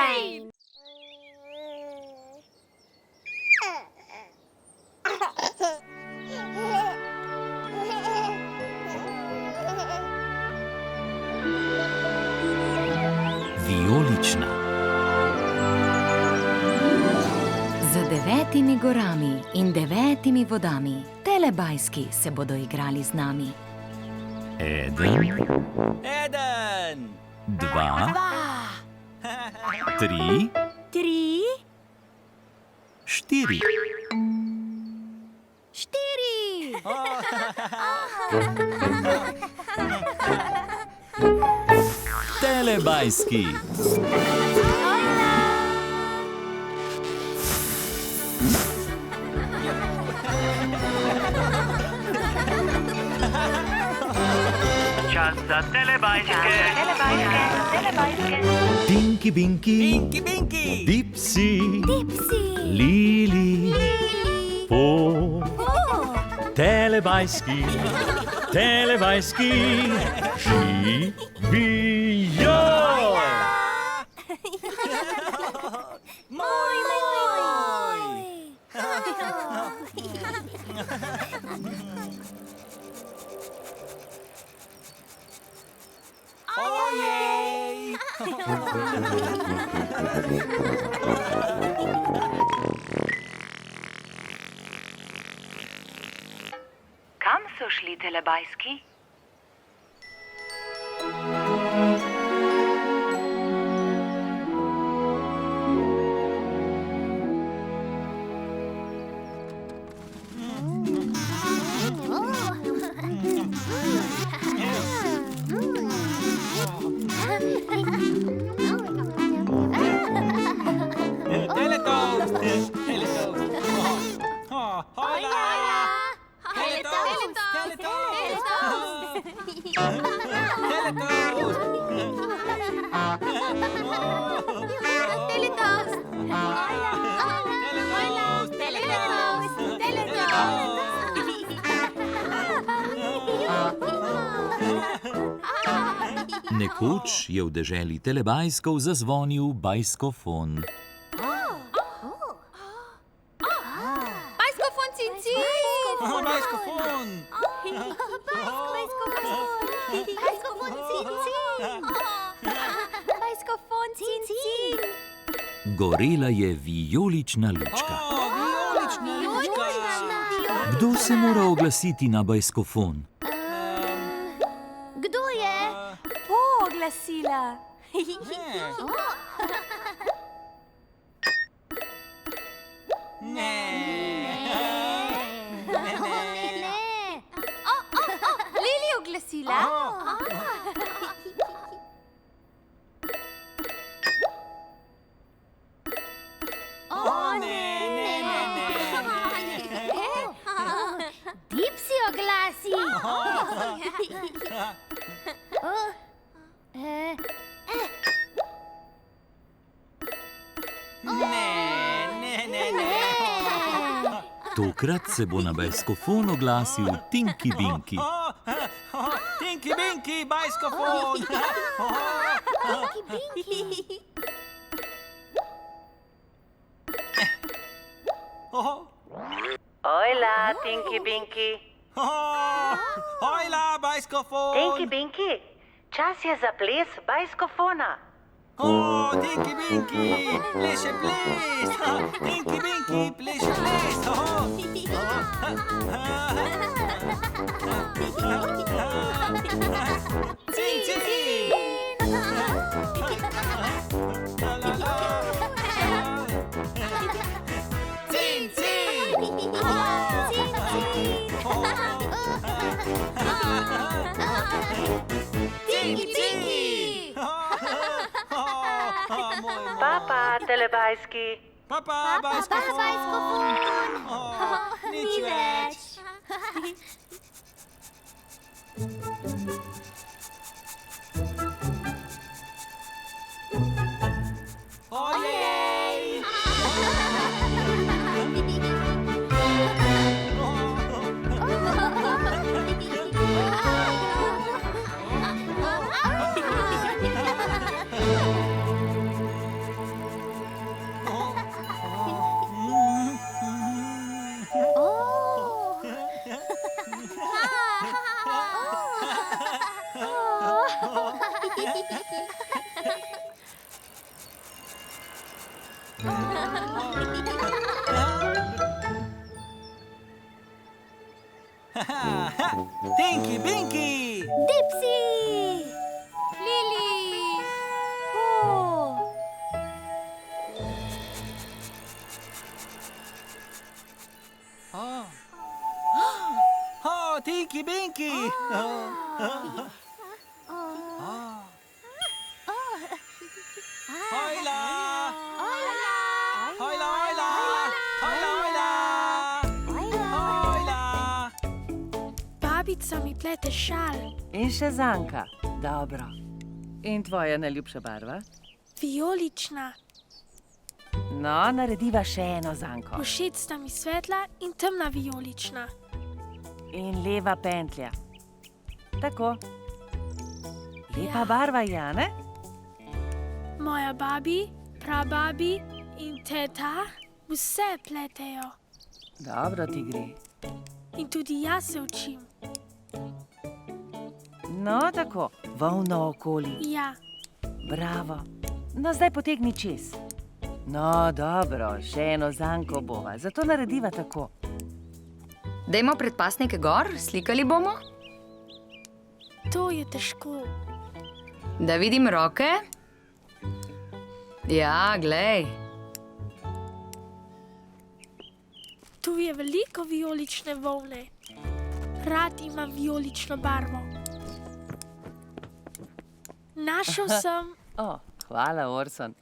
fajn! Vijolična. Za 9 gorami in 9 vodami telebajski se bodo igrali z nami. Eden, dva, tri, štiri. Telebajski. Čas za telebajske. Tinky Binky, Dipsy, Lili, Po. Telebajski, živijo! Kam so šli telebajski? Nekoč je v deželi telebajskov zazvonil bajskofon. Bajskofon, cincin! Bajskofon! Bajskofon, cincin! Gorela je vijolična lučka. Vijolična lučka! Kdo se mora oglasiti na bajskofon? Kdo je? Oglasila. Lili oglasila. Dipsy oglasi. Tokrat se bo na bajskofon oglasil Tinky Binky. Tinky Binky, bajskofon! Ojla, Tinky Binky. Ojla, bajskofon! Tinky Binky, čas je za ples bajskofona. Tinky Binky, pleše ples! Tinky Binky, pleše ples! Cin, cin! Cin, cin! Tinky Binky! Papa, telebajski. Papa, bajskofon! Nič več! Ojej! Tinky Binky! Dipsy! Lily! Oh! Oh. Oh, Tinky Binky! Hojla! Hojla, hojla! Hojla, hojla! Hojla! Babica mi plete šal, In še zanka. Dobro. In tvoja najljubša barva? vijolična. No, narediva še eno zanko. Všeč sta mi svetla in temna vijolična. In leva pentlja. Tako. Lepa Ja. barva, Jane? Moja babi, prababi in teta vse pletejo. Dobro ti gre. In tudi jaz se učim. No, tako. Volno okoli. Ja, Bravo. No, zdaj potegni čez. No, dobro, še eno zanko bova. Zato narediva tako. Dajmo predpasnike gor, slikali bomo. to je težko. Da vidim roke. Ja, glej. Tu je veliko vijolične volne. Rad imam vijolično barvo. Našel sem, O, hvala, Orson.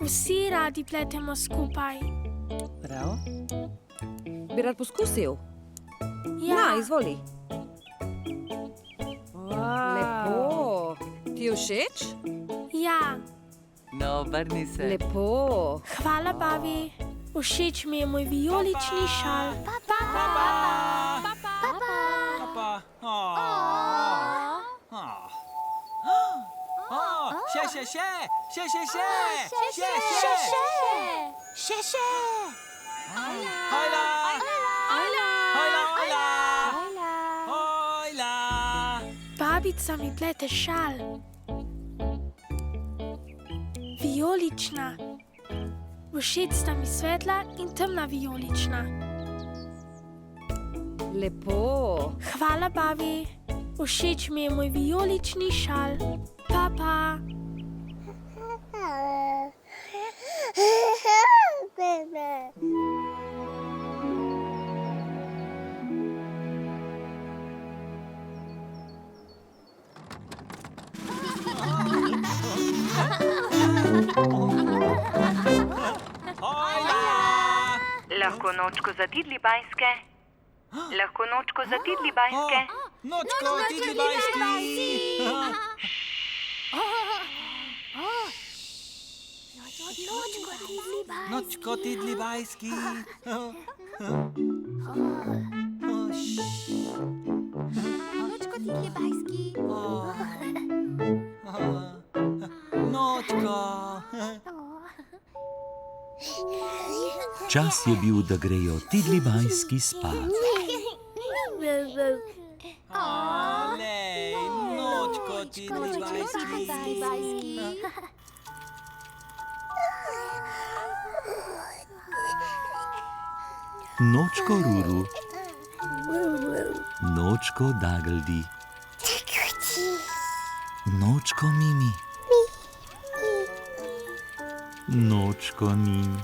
vsi radi pletemo skupaj. Prav? Bi rad poskusil? Ja, Na, izvoli. Wow. Lepo. Ti je všeč? ja. No, obrni se. Lepo. Hvala, babi. Všeč mi je moj vijolični šal. Papa! Še! Hojla! Hojla! Babica mi plete šal. Vijolična. Všeč sta mi svetla in temna vijolična. Lepo. Hvala, babi. Všeč mi je moj vijolični šal. Papa. Lahko nočko za tidli bajske? Lahko nočko za tidli bajske? Nočko, tidli bajski! Nočko, tidli bajski! Nočko tidli bajski. Nočko! Čas je bil, da grejo tidlibajski spat. Lej, nočko, tidli bajski! Nočko Ruru, nočko Dagldi, nočko Mimi, nočko Nin.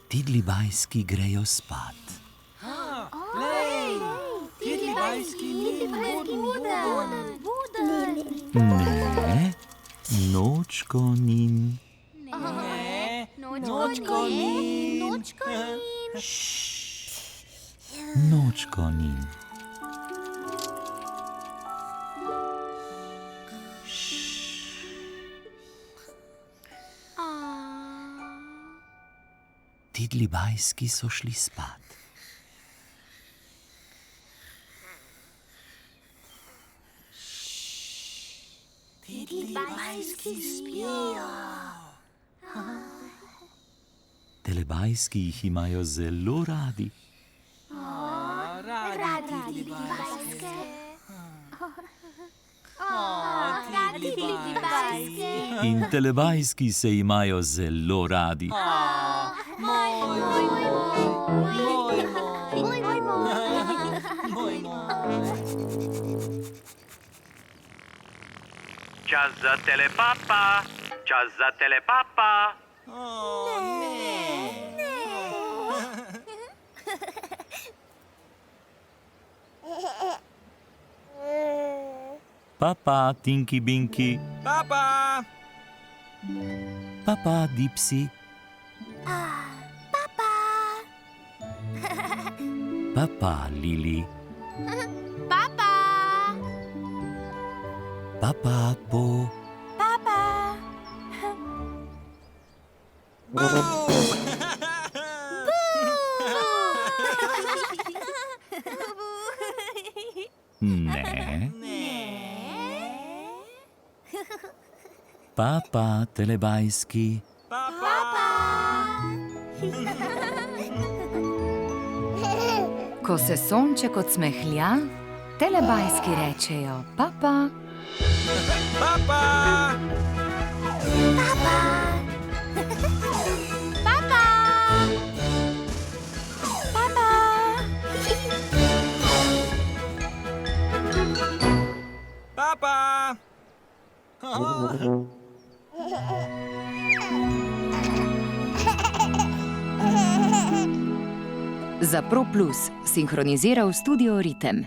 Tidlibajski grejo spat. Lej, tidli bajski ni Ne, nočko Nin. Ne, nočko ni. Nočko Nin. Tidlibajski so šli spat. Telebajski jih imajo zelo radi. Tidli bajske. Tidli bajske. In telebajski se imajo zelo radi. Čas za telepapa. Čas za telepapa. Papa, Tinky Binky. Papa! Papa, Dipsy. Papa, Lili. Papa. Papa, Po. Ne. Papa, telebajski. Ko se sonček odsmehlja, telebajski rečejo papa. Papa! Papa! Za Pro Plus sinhroniziral Studio Ritem.